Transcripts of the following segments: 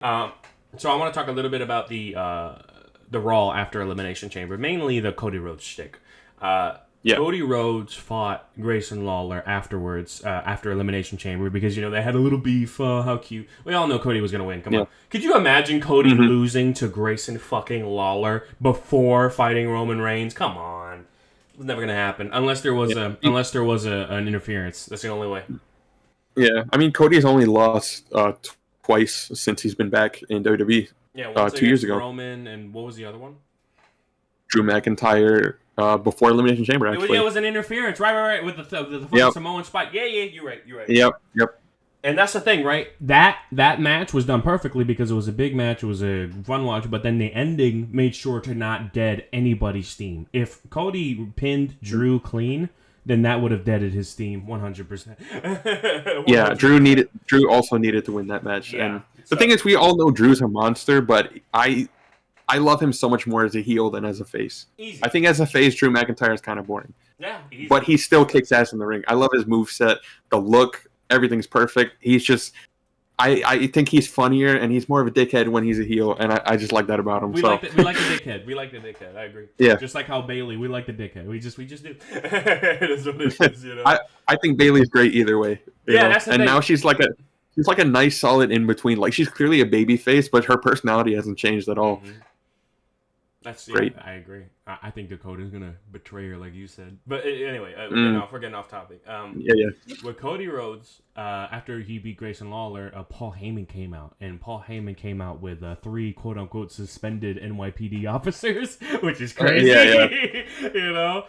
Um, so I want to talk a little bit about the Raw after Elimination Chamber, mainly the Cody Rhodes shtick. Uh, Yeah. Cody Rhodes fought Grayson Lawler afterwards, after Elimination Chamber, because they had a little beef. How cute! We all know Cody was gonna win. Come Yeah. on, could you imagine Cody hmm losing to Grayson fucking Lawler before fighting Roman Reigns? Come on, it's never gonna happen unless there was Yeah. an interference. That's the only way. Yeah. I mean, Cody's only lost twice since he's been back in WWE. Yeah, once 2 years against ago, Roman, and what was the other one? Drew McIntyre before Elimination Chamber. It Actually. was an interference, right, with the fucking Yep. Samoan spike. Yeah, you're right, you're right. Yep. Yep. And that's the thing, right? That match was done perfectly because it was a big match, it was a fun watch, but then the ending made sure to not dead anybody's steam. If Cody pinned Drew clean, then that would have deaded his steam 100%. Yeah. Drew also needed to win that match, Yeah, and the thing is, we all know Drew's a monster, but I love him so much more as a heel than as a face. Easy. I think as a face, Drew McIntyre is kind of boring, Yeah, easy. but he still kicks ass in the ring. I love his moveset, the look, everything's perfect. He's just, I think he's funnier and he's more of a dickhead when he's a heel, and I just like that about him. We like the dickhead. We like the dickhead. I agree. Yeah. Just like how Bailey, we like the dickhead. We just do. That's what it is, I think Bailey's great either way. Yeah, that's the and thing. now she's like a nice solid in between. Like, she's clearly a baby face, but her personality hasn't changed at all. Mm-hmm. That's great. I agree. I think Dakota's gonna betray her, like you said. But anyway, we're getting off topic. Yeah. With Cody Rhodes, after he beat Grayson Lawler, Paul Heyman came out, and Paul Heyman came out with 3 quote unquote suspended NYPD officers, which is crazy. Yeah.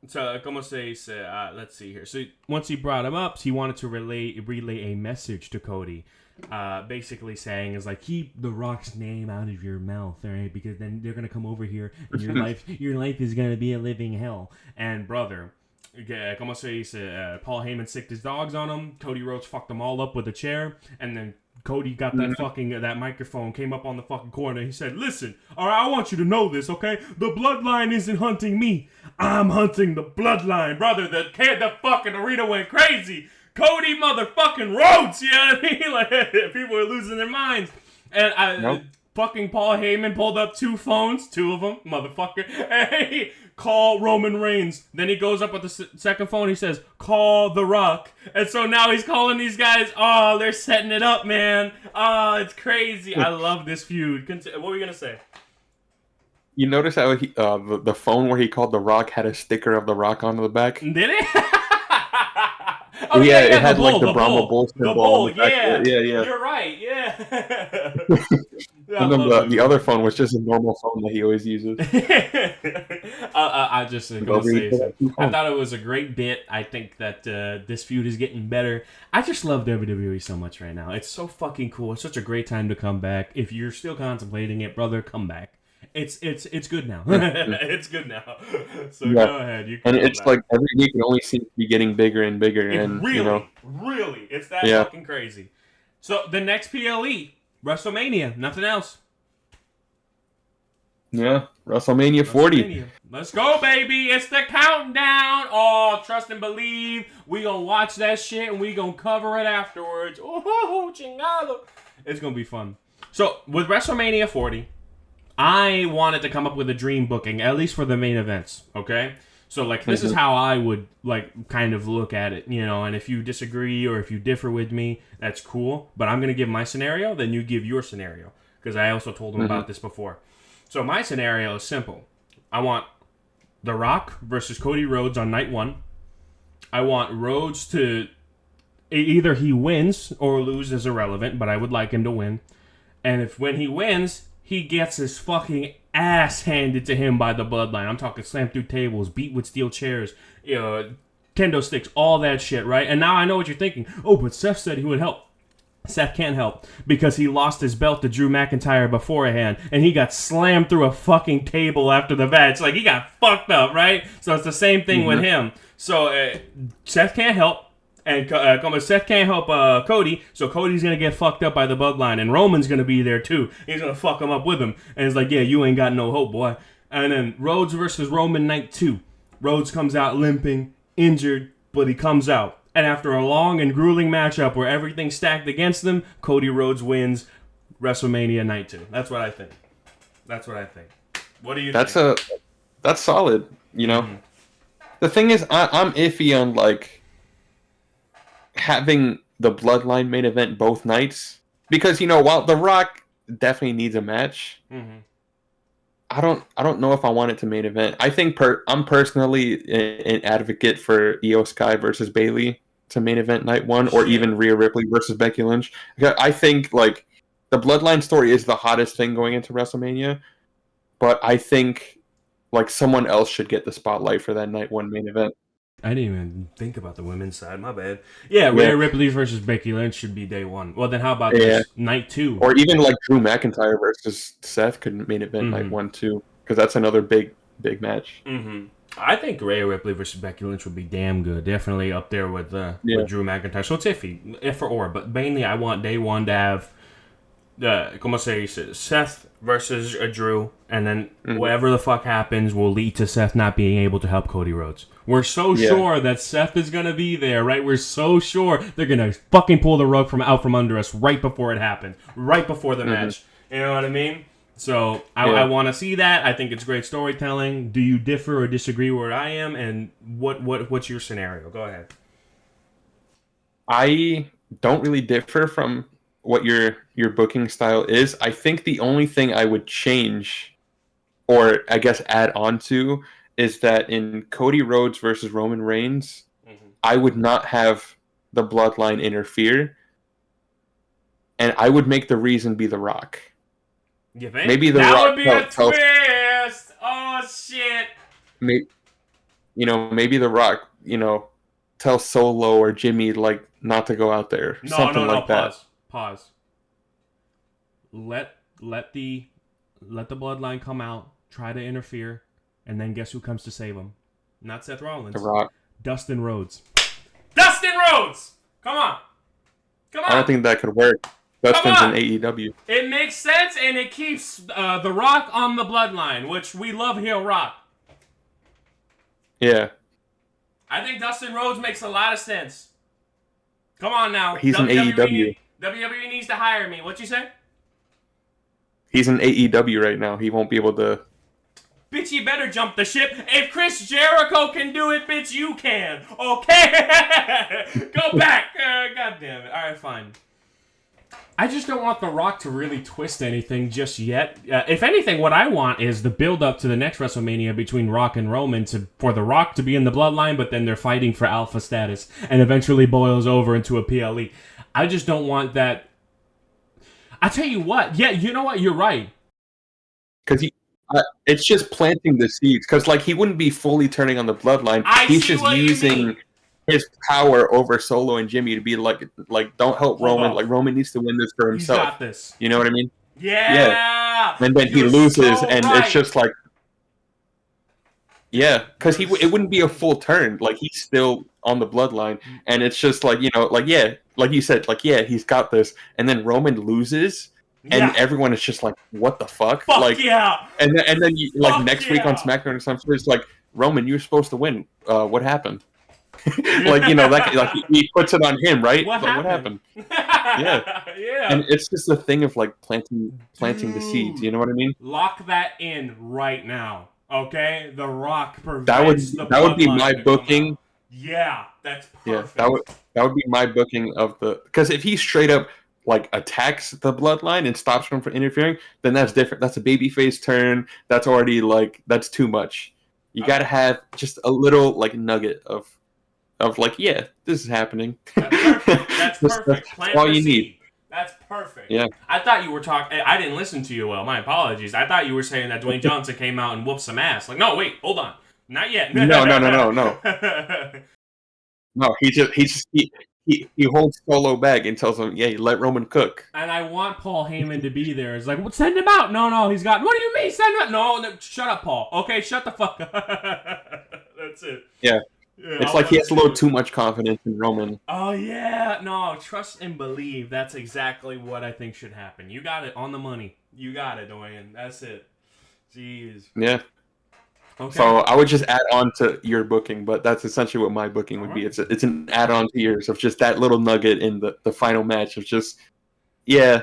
So, como se dice? Let's see here. So, once he brought him up, he wanted to relay a message to Cody. Basically saying is like, keep The Rock's name out of your mouth, all right? Because then they're gonna come over here, and your life is gonna be a living hell. And brother, como se dice? Paul Heyman sicked his dogs on him. Cody Rhodes fucked them all up with a chair, and then Cody got that microphone, came up on the fucking corner. He said, "Listen, all right, I want you to know this, okay? The bloodline isn't hunting me. I'm hunting the bloodline, brother." The fucking arena went crazy. Cody motherfucking Rhodes, you know what I mean? Like, people were losing their minds. And fucking Paul Heyman pulled up 2 phones, 2 of them, motherfucker. Hey, call Roman Reigns. Then he goes up with the second phone, he says, call The Rock. And so now he's calling these guys. Oh, they're setting it up, man. Oh, it's crazy. I love this feud. What were you going to say? You notice how the phone where he called The Rock had a sticker of The Rock on the back? Did it? Oh, yeah, it had bull, like the Brahma bull symbol. The bull, on the back. yeah. Yeah. You're right, yeah. And then the other phone was just a normal phone that he always uses. I just gonna say so. I thought it was a great bit. I think that this feud is getting better. I just love WWE so much right now. It's so fucking cool. It's such a great time to come back. If you're still contemplating it, brother, come back. It's good now. It's good now. So go ahead. You can it's like every week it only seems to be getting bigger and bigger. Really, it's that fucking crazy. So the next PLE, WrestleMania, nothing else. Yeah, WrestleMania 40. Let's go, baby. It's the countdown. Oh, trust and believe. We gonna watch that shit and we gonna cover it afterwards. Oh, chingado. It's gonna be fun. So with WrestleMania 40, I wanted to come up with a dream booking, at least for the main events, okay? So, like, this is how I would, like, kind of look at it, and if you disagree or if you differ with me, that's cool. But I'm going to give my scenario, then you give your scenario, because I also told them about this before. So, my scenario is simple. I want The Rock versus Cody Rhodes on night 1. I want Rhodes to... Either he wins or lose is irrelevant, but I would like him to win. And if when he wins... he gets his fucking ass handed to him by the bloodline. I'm talking slam through tables, beat with steel chairs, kendo sticks, all that shit, right? And now I know what you're thinking. Oh, but Seth said he would help. Seth can't help because he lost his belt to Drew McIntyre beforehand, and he got slammed through a fucking table after the match. Like, he got fucked up, right? So it's the same thing with him. So Seth can't help. And Seth can't help Cody, so Cody's going to get fucked up by the bloodline. And Roman's going to be there, too. He's going to fuck him up with him. And it's like, yeah, you ain't got no hope, boy. And then Rhodes versus Roman night 2. Rhodes comes out limping, injured, but he comes out. And after a long and grueling matchup where everything's stacked against them, Cody Rhodes wins WrestleMania Night 2. That's what I think. What do you That's think? that's solid. You know, Mhm. the thing is, I'm iffy on like having the Bloodline main event both nights because while The Rock definitely needs a match, Mhm. I don't know if I want it to main event. I think I'm personally an advocate for Io Sky versus Bailey to main event night one, or Shit. even Rhea Ripley versus Becky Lynch. Because I think like the Bloodline story is the hottest thing going into WrestleMania, but I think like someone else should get the spotlight for that night one main event. I didn't even think about the women's side. My bad. Yeah, Yeah, Rhea Ripley versus Becky Lynch should be day one. Well, then how about yeah. this night 2? Or even like Drew McIntyre versus Seth could main event night Mm-hmm. one too, because that's another big match. Mm-hmm. I think Rhea Ripley versus Becky Lynch would be damn good. Definitely up there Yeah. with Drew McIntyre. So it's iffy, if or but mainly I want day one to have como se dice, Seth versus Drew, and then Mhm. whatever the fuck happens will lead to Seth not being able to help Cody Rhodes. We're so Yeah. sure that Seth is gonna be there, right? We're so sure they're gonna fucking pull the rug from under us right before it happens, right before the match. You know what I mean? So I want to see that. I think it's great storytelling. Do you differ or disagree where I am? And what's your scenario? Go ahead. I don't really differ from what your booking style is. I think the only thing I would change, or I guess add on to, is that in Cody Rhodes versus Roman Reigns, Mm-hmm. I would not have the bloodline interfere, and I would make the reason be The Rock. You think Maybe The that Rock would be a tells twist? Oh shit! maybe, maybe The Rock, tells Solo or Jimmy like not to go out there, No, something no, no. like that. Pause. Let let the let the bloodline come out, try to interfere, and then guess who comes to save them? Not Seth The Rollins. Rock. Dustin Rhodes. Dustin Rhodes! Come on. Come I don't on. think that could work. Come Dustin's in on. AEW. It makes sense, and it keeps The Rock on the bloodline, which we love here, Rock. Yeah, I think Dustin Rhodes makes a lot of sense. Come on now. he's in AEW. WWE needs to hire me. What you say? He's in AEW right now. He won't be able to. Bitch, you better jump the ship. If Chris Jericho can do it, bitch, you can. Okay? Go back. God damn it. All right, fine. I just don't want The Rock to really twist anything just yet. If anything, what I want is the build-up to the next WrestleMania between Rock and Roman for The Rock to be in the bloodline, but then they're fighting for alpha status and eventually boils over into a PLE. I just don't want that. I tell you what. Yeah, you know what? You're right. Because it's just planting the seeds. Because like he wouldn't be fully turning on the bloodline. I He's see just what you using mean. his power over Solo and Jimmy to be like don't help Hold Roman. off. Like Roman needs to win this for He's himself. got this. You know what I mean? Yeah. Yeah. And then he You're loses, so and right. it's just like. Yeah, because it wouldn't be a full turn. Like he's still on the bloodline, and it's just like like like you said, like he's got this, and then Roman loses, and Yeah. everyone is just like, what the fuck? Fuck Like, yeah. and then like Fuck next week on yeah. SmackDown or something, it's like Roman, you're supposed to win. What happened? Yeah. Like that like he puts it on him, right? What Like, happened? Yeah, Yeah. and it's just a thing of like planting the seeds. You know what I mean? Lock that in right now. Okay? The Rock That would prevents the that would be bloodline my to come booking. out. Yeah, that's Yeah, perfect. that would be my booking of the because if he straight up like attacks the bloodline and stops them from interfering, then that's different. That's a babyface turn. That's already like that's too much. You got to have just a little like nugget of like this is happening. That's perfect. That's perfect. That's Plant all the you seed. need. That's perfect. Yeah. I thought you were talking. I didn't listen to you well. My apologies. I thought you were saying that Dwayne Johnson came out and whooped some ass. Like, no, wait, hold on. Not yet. No. No, he holds Solo back and tells him, "Yeah, let Roman cook." And I want Paul Heyman to be there. It's like, well, send him out. No, he's got. What do you mean, send him out? No, shut up, Paul. Okay, shut the fuck up. That's it. Yeah, Yeah, it's I like he wanna has a little see it. too much confidence in Roman. Oh yeah, no, trust and believe. That's exactly what I think should happen. You got it on the money. You got it, Dwayne. That's it. Jeez. Yeah. Okay. So I would just add on to your booking, but that's essentially what my booking would be. Alright. It's an add on to yours of just that little nugget in the final match of just, yeah,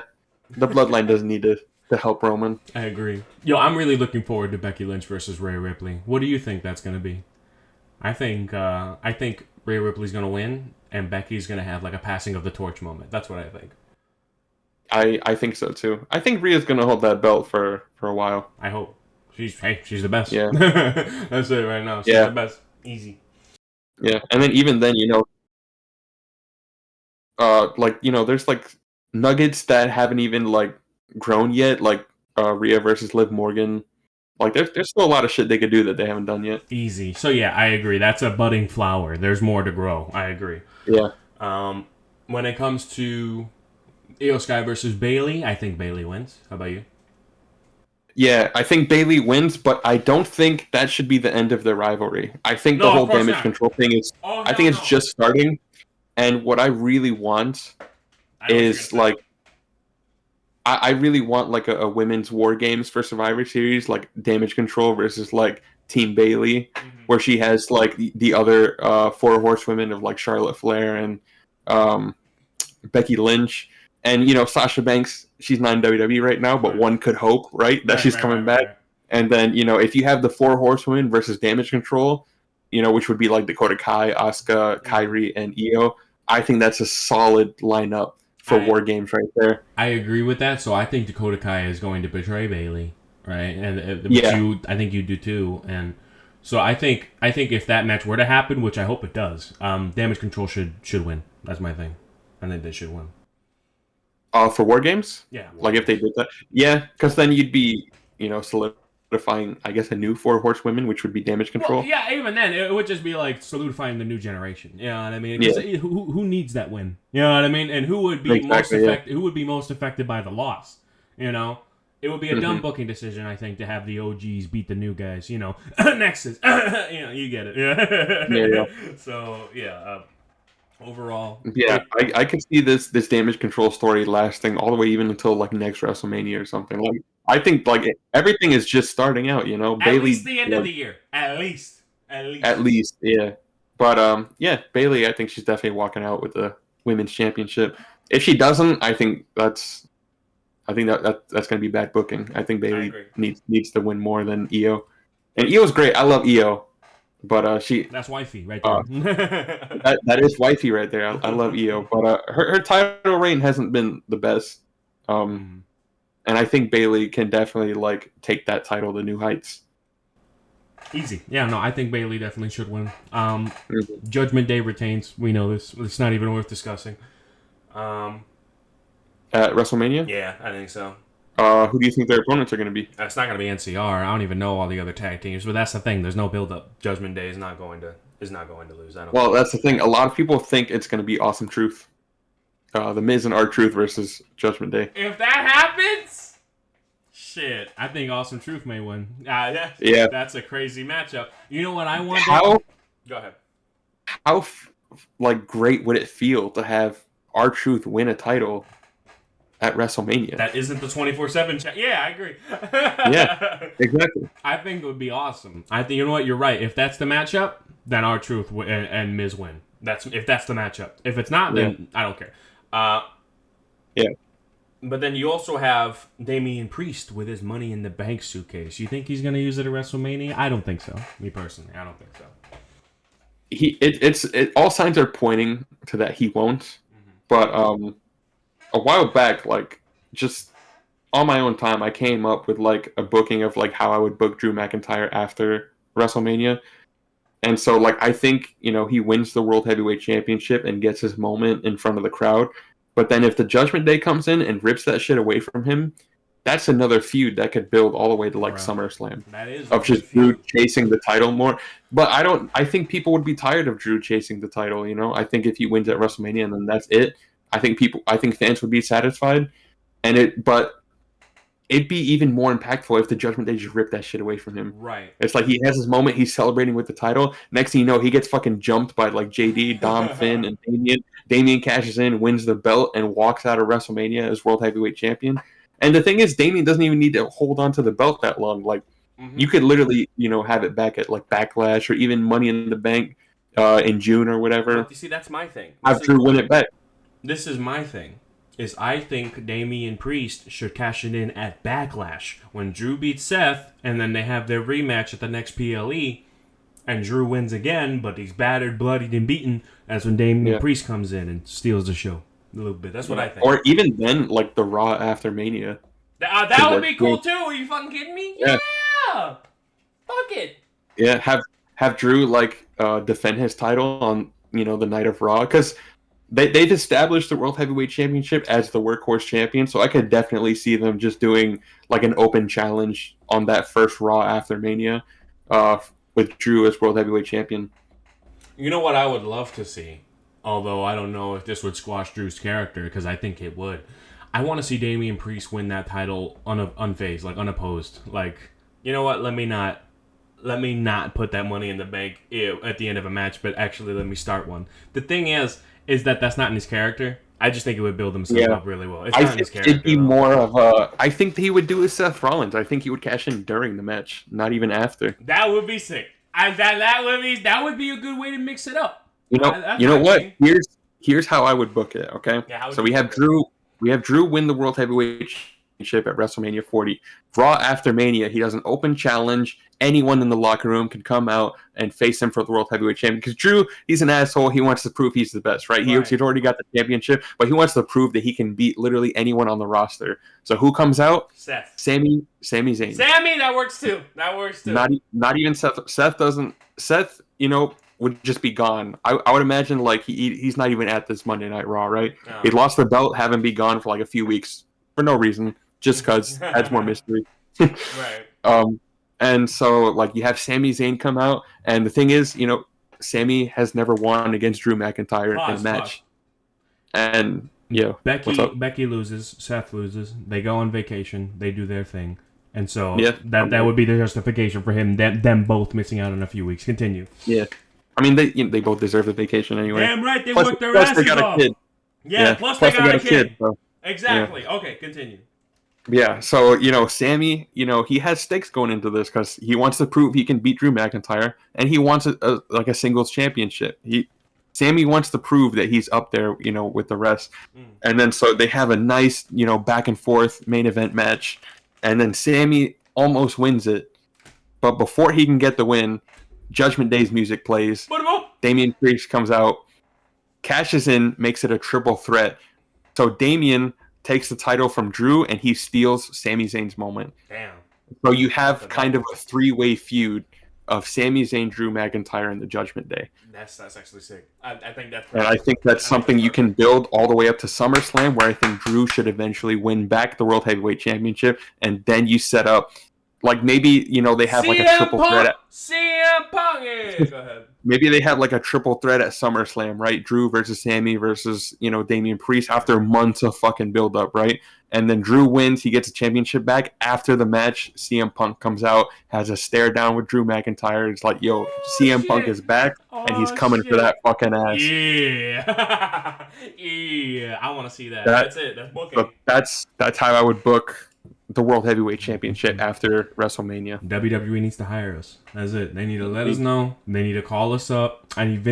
The bloodline doesn't need to help Roman. I agree. Yo, I'm really looking forward to Becky Lynch versus Rhea Ripley. What do you think that's going to be? I think Rhea Ripley's going to win, and Becky's going to have like a passing of the torch moment. That's what I think. I think so too. I think Rhea's gonna hold that belt for a while. I hope. She's the best. Yeah. That's it right now. She's the best. Easy. Yeah, and then even then, there's like nuggets that haven't even like grown yet, like Rhea versus Liv Morgan. Like there's still a lot of shit they could do that they haven't done yet. Easy. So yeah, I agree. That's a budding flower. There's more to grow. I agree. Yeah. When it comes to Io Sky versus Bailey, I think Bailey wins. How about you? Yeah, I think Bailey wins, but I don't think that should be the end of their rivalry. I think the whole damage control thing is. I think it's just starting, and what I really want is like. I really want like a women's war games for Survivor Series, like Damage Control versus like Team Bailey, where she has like the other four horsewomen of like Charlotte Flair and Becky Lynch, and Sasha Banks. She's not in WWE right now, but one could hope, right, that she's coming back. Right. And then if you have the four horsewomen versus Damage Control, which would be like Dakota Kai, Asuka, Kairi, and Io, I think that's a solid lineup for war games right there. I agree with that. So I think Dakota Kai is going to betray Bailey, right? And I think you do too. And so I think if that match were to happen, which I hope it does, Damage Control should win. That's my thing. I think they should win. For war games? Yeah. Like if they did that? Yeah, because then you'd be solidifying, I guess, a new four horsewomen, which would be Damage Control. Well, yeah, even then, it would just be like solidifying the new generation. You know what I mean? Yeah. Who needs that win? You know what I mean? And who would be most affected? Who would be most affected by the loss? It would be a dumb booking decision, I think, to have the OGs beat the new guys. Nexus. You get it. Yeah. So yeah. Overall, yeah, I could see this Damage Control story lasting all the way even until like next WrestleMania or something. Like I think like everything is just starting out. At Bailey, least the end of the year. At least, yeah. But yeah, Bailey, I think she's definitely walking out with the women's championship. If she doesn't, I think that's going to be bad booking. I think Bailey needs to win more than Io, and Io's great. I love Io. But that's wifey right there. That is wifey right there. I love Io, but her title reign hasn't been the best. And I think Bailey can definitely like take that title to new heights. Easy. Yeah, no, I think Bailey definitely should win. Judgment Day retains. We know this. It's not even worth discussing. At WrestleMania? Yeah, I think so. Who do you think their opponents are going to be? It's not going to be NCR. I don't even know all the other tag teams, but that's the thing. There's no build-up. Judgment Day is not going to lose. That's the thing. A lot of people think it's going to be Awesome Truth, the Miz and R-Truth versus Judgment Day. If that happens, shit, I think Awesome Truth may win. Yeah, that's a crazy matchup. You know what I want? Go ahead. How great would it feel to have R-Truth win a title at WrestleMania? That isn't the 24/7 chat. Yeah, I agree. Yeah, exactly. I think it would be awesome. I think, you know what, you're right. If that's the matchup, then R-Truth and Miz win. If that's the matchup. If it's not, then I don't care. Yeah. But then you also have Damian Priest with his Money in the Bank suitcase. You think he's going to use it at WrestleMania? I don't think so. Me personally, I don't think so. All signs are pointing to that he won't. But a while back, like just on my own time, I came up with like a booking of like how I would book Drew McIntyre after WrestleMania. And so like I think, he wins the World Heavyweight Championship and gets his moment in front of the crowd. But then if the Judgment Day comes in and rips that shit away from him, that's another feud that could build all the way to like SummerSlam. That is of just Drew chasing the title more. But I think people would be tired of Drew chasing the title, I think if he wins at WrestleMania and then that's it, I think fans would be satisfied, but it'd be even more impactful if the Judgment Day just ripped that shit away from him. Right. It's like he has his moment, he's celebrating with the title. Next thing you know, he gets fucking jumped by like JD, Dom, Finn, and Damian. Damian cashes in, wins the belt, and walks out of WrestleMania as World Heavyweight Champion. And the thing is, Damian doesn't even need to hold on to the belt that long. Like, you could literally, have it back at like Backlash or even Money in the Bank in June or whatever. But you see, that's my thing. Have Drew win it back. This is my thing. is I think Damian Priest should cash it in at Backlash when Drew beats Seth, and then they have their rematch at the next PLE, and Drew wins again, but he's battered, bloodied, and beaten. That's when Damian Priest comes in and steals the show a little bit. That's what I think. Or even then, like the Raw after Mania. That would be cool too. Are you fucking kidding me? Yeah. Fuck it. Yeah, have Drew like defend his title on the night of Raw, because they've established the World Heavyweight Championship as the workhorse champion. So I could definitely see them just doing like an open challenge on that first Raw after Mania, with Drew as World Heavyweight Champion. You know what I would love to see, although I don't know if this would squash Drew's character, because I think it would. I want to see Damian Priest win that title unfazed, like unopposed. Like, you know what? Let me not put that money in the bank at the end of a match, but actually let me start one. The thing is that that's not in his character. I just think it would build himself up really well. It's not in his character. It'd be more of a. I think he would do with Seth Rollins. I think he would cash in during the match, not even after. That would be sick. That would be a good way to mix it up. You know what? Here's how I would book it. Okay. Yeah, so we have Drew. We have Drew win the World Heavyweight Championship at WrestleMania 40. Raw after Mania, he does an open challenge. Anyone in the locker room can come out and face him for the World Heavyweight Championship. Because Drew, he's an asshole. He wants to prove he's the best, right? He's already got the championship, but he wants to prove that he can beat literally anyone on the roster. So who comes out? Seth. Sami Zayn. Sami, that works too. Not even Seth. Seth doesn't. Seth, would just be gone. I would imagine like he's not even at this Monday Night Raw, right? Oh. He lost the belt, having been gone for like a few weeks for no reason, just because adds more mystery. Right. And so like you have Sami Zayn come out, and the thing is, Sami has never won against Drew McIntyre in a match. And Becky loses, Seth loses. They go on vacation. They do their thing. And so that would be the justification for him, them both missing out on a few weeks. Continue. Yeah. I mean, they both deserve the vacation anyway. Damn right, they worked their asses off. Kid. Yeah, plus they got a kid. So, exactly. Yeah. Okay, continue. Yeah, so, Sami, he has stakes going into this because he wants to prove he can beat Drew McIntyre, and he wants a singles championship. Sami wants to prove that he's up there, with the rest. And then so they have a nice, back and forth main event match, and then Sami almost wins it. But before he can get the win, Judgment Day's music plays. Damian Priest comes out, cashes in, makes it a triple threat. So Damian takes the title from Drew, and he steals Sami Zayn's moment. Damn. So you have kind of a three-way feud of Sami Zayn, Drew McIntyre, and the Judgment Day. That's actually sick. I think that's. And I think that's something you can build all the way up to SummerSlam, where I think Drew should eventually win back the World Heavyweight Championship, and then you set up. Like maybe they have like a triple threat. CM Punk. Yeah, go ahead. Maybe they have like a triple threat at SummerSlam, right? Drew versus Sami versus Damian Priest after months of fucking build up, right? And then Drew wins, he gets a championship back. After the match, CM Punk comes out, has a stare down with Drew McIntyre. It's like, yo, CM Punk is back, and he's coming for that fucking ass. Yeah, yeah, I want to see that. That's it. That's booking. That's how I would book the World Heavyweight Championship after WrestleMania. WWE needs to hire us. That's it. They need to let us know. They need to call us up. I need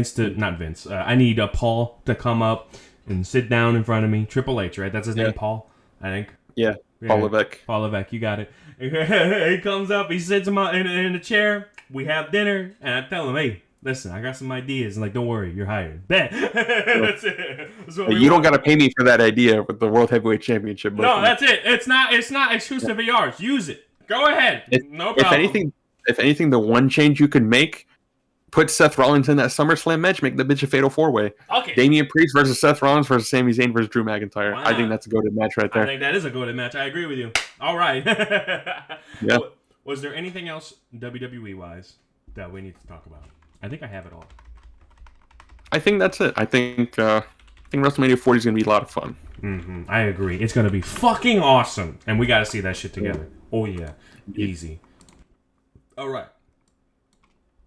I need Paul to come up and sit down in front of me. Triple H, right? That's his name, Paul, I think. Yeah, Paul Levesque. Paul Levesque, you got it. He comes up, he sits him in the chair. We have dinner, and I tell him, hey, listen, I got some ideas. And like, don't worry, you're hired. Bet. That's it. You don't got to pay me for that idea with the World Heavyweight Championship. No, that's it. It's not exclusive of yours. Use it. Go ahead. No problem. If anything, the one change you could make, put Seth Rollins in that SummerSlam match, make the bitch a fatal 4-way. Okay. Damian Priest versus Seth Rollins versus Sami Zayn versus Drew McIntyre. I think that's a goated match right there. I think that is a goated match. I agree with you. All right. Yeah. Was there anything else WWE-wise that we need to talk about? I think I have it all. I think that's it. I think WrestleMania 40 is going to be a lot of fun. Mm-hmm. I agree. It's going to be fucking awesome. And we got to see that shit together. Oh, yeah. Easy. All right.